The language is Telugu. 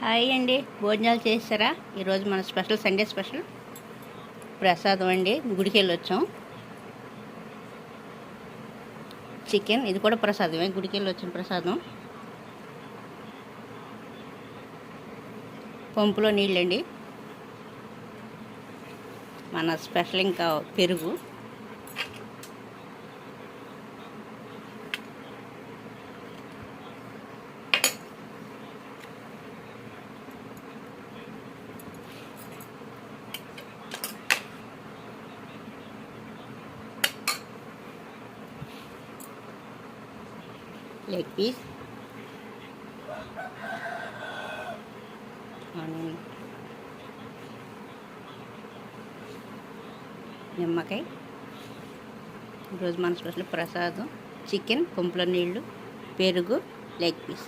హాయ్ అండి, భోజనాలు చేస్తారా? ఈరోజు మన స్పెషల్ సండే స్పెషల్ ప్రసాదం అండి. గుడికి వెళ్ళొచ్చాం. చికెన్, ఇది కూడా ప్రసాదమే. గుడికి వెళ్ళొచ్చిన ప్రసాదం. పంపులో నీళ్ళండి. మన స్పెషల్ ఇంకా పెరుగు. లెగ్ పీస్, నిమ్మకాయ. ఈరోజు మన స్పెషల్ ప్రసాదం చికెన్, పంపులో నీళ్ళు, పెరుగు, లెగ్ పీస్.